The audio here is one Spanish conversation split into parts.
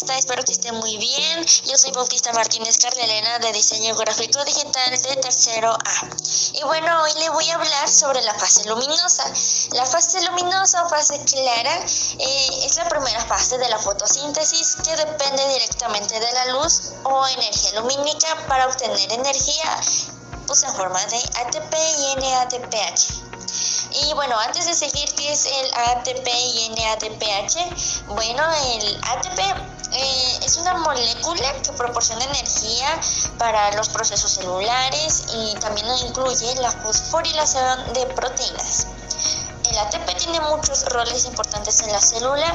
está? Espero que esté muy bien. Yo soy Bautista Martínez Cardelena de Diseño Gráfico Digital de tercero A. Y bueno, hoy le voy a hablar sobre la fase luminosa. La fase luminosa o fase clara es la primera fase de la fotosíntesis que depende directamente de la luz o energía lumínica para obtener energía en forma de ATP y NADPH. Y bueno, antes de seguir, ¿qué es el ATP y NADPH? Bueno, el ATP es una molécula que proporciona energía para los procesos celulares y también incluye la fosforilación de proteínas. El ATP tiene muchos roles importantes en la célula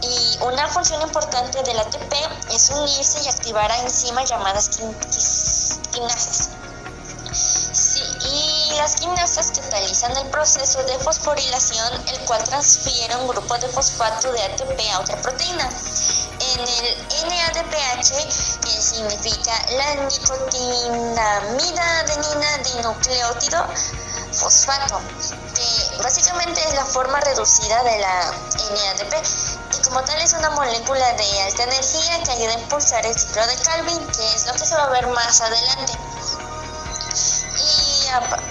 y una función importante del ATP es unirse y activar a enzimas llamadas quinasas. Y las quinasas catalizan el proceso de fosforilación, el cual transfiere un grupo de fosfato de ATP a otra proteína. En el NADPH, que significa la nicotinamida adenina dinucleótido fosfato, que básicamente es la forma reducida de la NADP, y como tal es una molécula de alta energía que ayuda a impulsar el ciclo de Calvin, que es lo que se va a ver más adelante.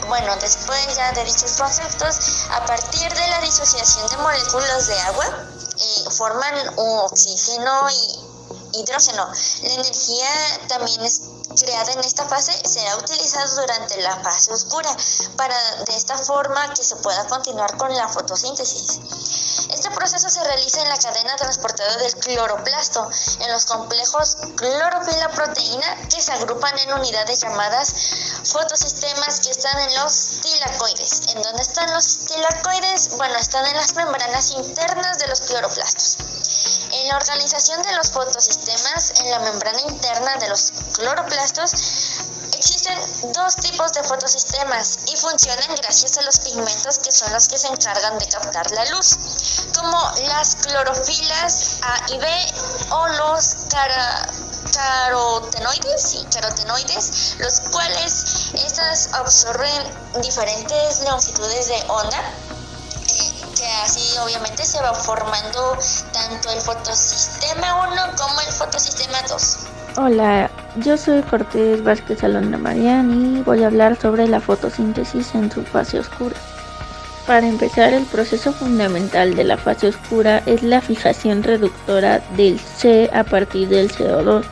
Bueno, después ya de dichos conceptos, a partir de la disociación de moléculas de agua, forman oxígeno y hidrógeno. La energía también es creada en esta fase será utilizada durante la fase oscura para de esta forma que se pueda continuar con la fotosíntesis. Este proceso se realiza en la cadena transportadora del cloroplasto, en los complejos clorofila-proteína que se agrupan en unidades llamadas fotosistemas que están en los tilacoides. ¿En dónde están los tilacoides? Bueno, están en las membranas internas de los cloroplastos. En la organización de los fotosistemas, en la membrana interna de los cloroplastos, existen dos tipos de fotosistemas y funcionan gracias a los pigmentos que son los que se encargan de captar la luz, como las clorofilas A y B o los carotenoides, los cuales estas absorben diferentes longitudes de onda, que así obviamente se va formando tanto el fotosistema 1 como el fotosistema 2. Hola, yo soy Cortés Vázquez Alondra Marián y voy a hablar sobre la fotosíntesis en su fase oscura. Para empezar, el proceso fundamental de la fase oscura es la fijación reductora del C a partir del CO2,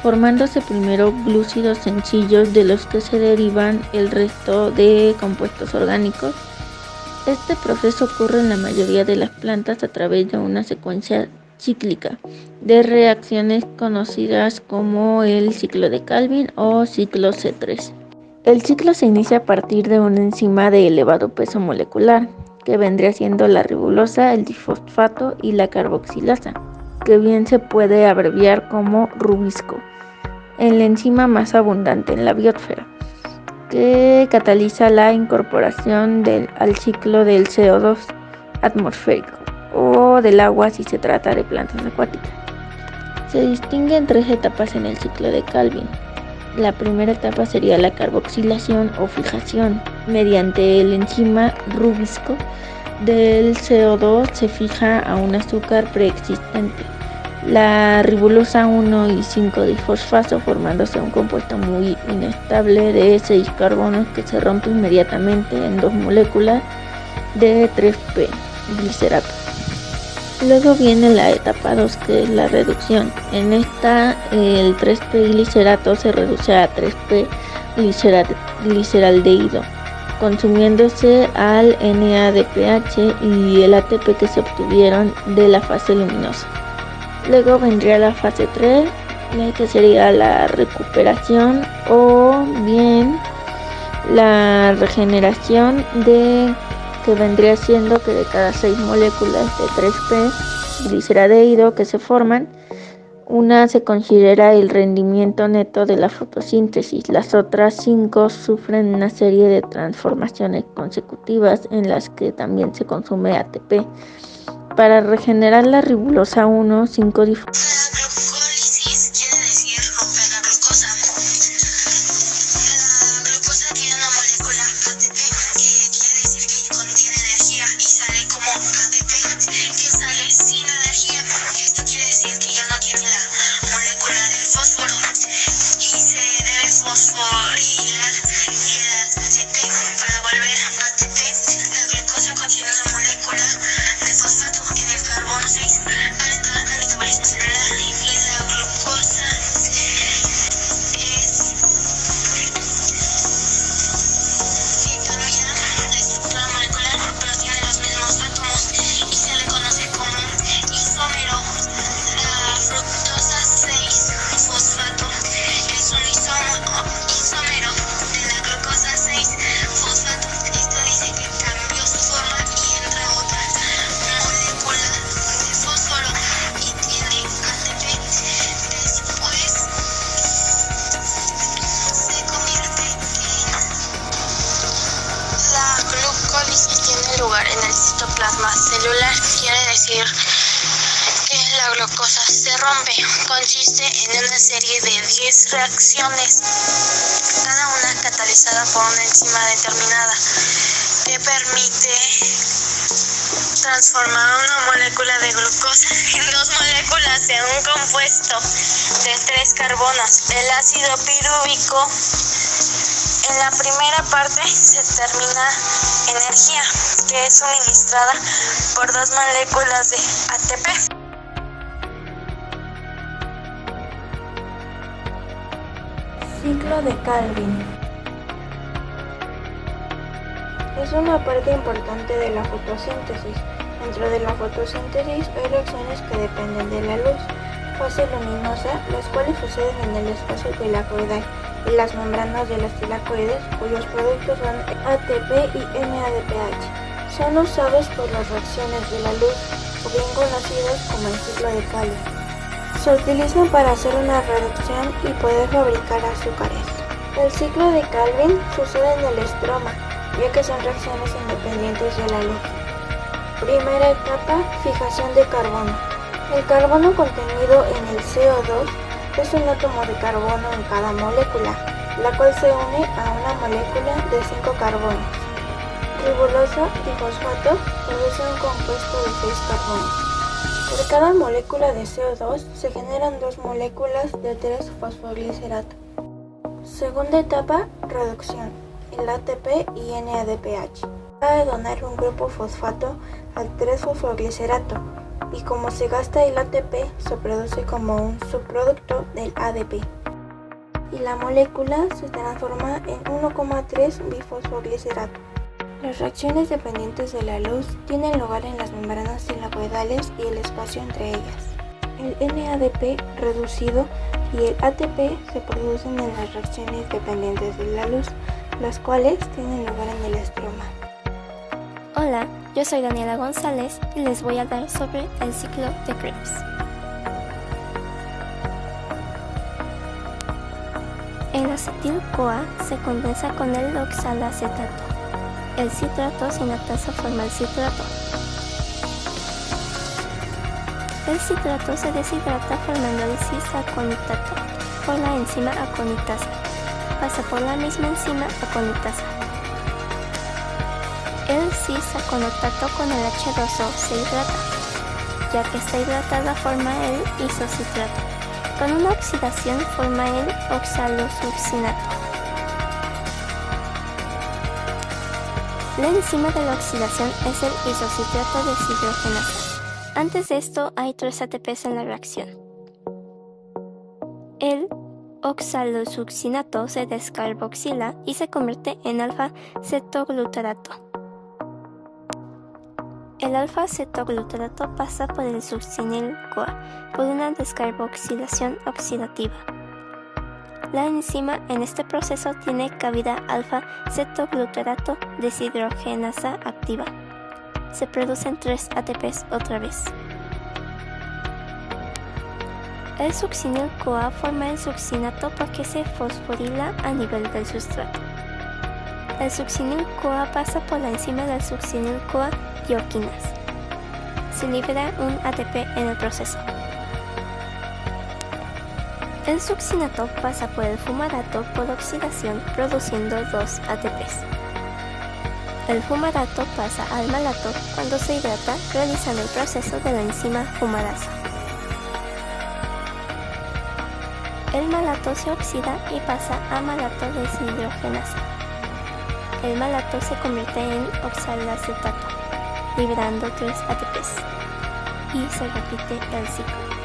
formándose primero glúcidos sencillos de los que se derivan el resto de compuestos orgánicos. Este proceso ocurre en la mayoría de las plantas a través de una secuencia cíclica de reacciones conocidas como el ciclo de Calvin o ciclo C3. El ciclo se inicia a partir de una enzima de elevado peso molecular, que vendría siendo la ribosa, el difosfato y la carboxilasa, que bien se puede abreviar como rubisco, en la enzima más abundante en la biosfera, que cataliza la incorporación al ciclo del CO2 atmosférico o del agua si se trata de plantas acuáticas. Se distinguen tres etapas en el ciclo de Calvin. La primera etapa sería la carboxilación o fijación. Mediante el enzima rubisco del CO2 se fija a un azúcar preexistente, la ribosa 1 y 5-difosfato, formándose un compuesto muy inestable de 6 carbonos que se rompe inmediatamente en dos moléculas de 3P, glicerato. Luego viene la etapa 2, que es la reducción. En esta, el 3P glicerato se reduce a 3P gliceraldehído, consumiéndose al NADPH y el ATP que se obtuvieron de la fase luminosa. Luego vendría la fase 3, que sería la recuperación o bien la regeneración que vendría siendo que de cada 6 moléculas de 3P gliceraldehído que se forman, una se considera el rendimiento neto de la fotosíntesis. Las otras 5 sufren una serie de transformaciones consecutivas en las que también se consume ATP. Para regenerar la ribosa 1, 5-difosfato. que sale sin energía. Esto quiere decir que ya no tiene glucólisis tiene lugar en el citoplasma celular, quiere decir que la glucosa se rompe. Consiste en una serie de 10 reacciones, cada una catalizada por una enzima determinada, que permite transformar una molécula de glucosa en 2 moléculas de un compuesto de 3 carbonos. El ácido pirúvico, en la primera parte se determina energía, que es suministrada por 2 moléculas de ATP. Ciclo de Calvin. Es una parte importante de la fotosíntesis. Dentro de la fotosíntesis hay reacciones que dependen de la luz, fase luminosa, las cuales suceden en el espacio tilacoidal y las membranas de las tilacoides, cuyos productos son ATP y NADPH. Son usados por las reacciones de la luz, o bien conocidos como el ciclo de Calvin. Se utilizan para hacer una reducción y poder fabricar azúcares. El ciclo de Calvin sucede en el estroma, ya que son reacciones independientes de la luz. Primera etapa, fijación de carbono. El carbono contenido en el CO2 es un átomo de carbono en cada molécula, la cual se une a una molécula de 5 carbonos. Ribolosa y fosfato producen un compuesto de 6 carbonos. Por cada molécula de CO2 se generan 2 moléculas de 3 fosfoglicerato. Segunda etapa, reducción. El ATP y NADPH va a donar un grupo fosfato al 3-fosfoglicerato, y como se gasta el ATP, se produce como un subproducto del ADP, y la molécula se transforma en 1,3 bifosfoglicerato. Las reacciones dependientes de la luz tienen lugar en las membranas tilacoidales y el espacio entre ellas. El NADP reducido y el ATP se producen en las reacciones dependientes de la luz, las cuales tienen lugar en el estroma. Hola, yo soy Daniela González y les voy a hablar sobre el ciclo de Krebs. El acetil-CoA se condensa con el oxalacetato. El citrato sinatasa forma el citrato. El citrato se deshidrata formando el cis-aconitato por la enzima aconitasa. Pasa por la misma enzima aconitasa. El cis-aconitato con el H2O se hidrata, ya que está hidratada forma el isocitrato. Con una oxidación forma el oxalosuccinato. La enzima de la oxidación es el isocitrato deshidrogenasa. Antes de esto hay 3 ATPs en la reacción. El oxalosuccinato se descarboxila y se convierte en alfa-cetoglutarato. El alfa-cetoglutarato pasa por el succinyl-CoA por una descarboxilación oxidativa. La enzima en este proceso tiene cabida alfa-cetoglutarato deshidrogenasa activa. Se producen 3 ATPs otra vez. El succinyl-CoA forma el succinato porque se fosforila a nivel del sustrato. El succinyl-CoA pasa por la enzima del succinyl-CoA dioquinas. Se libera un ATP en el proceso. El succinato pasa por el fumarato por oxidación produciendo 2 ATPs. El fumarato pasa al malato cuando se hidrata realizando el proceso de la enzima fumarasa. El malato se oxida y pasa a malato deshidrogenasa. El malato se convierte en oxalacetato, liberando 3 ATPs, y se repite el ciclo.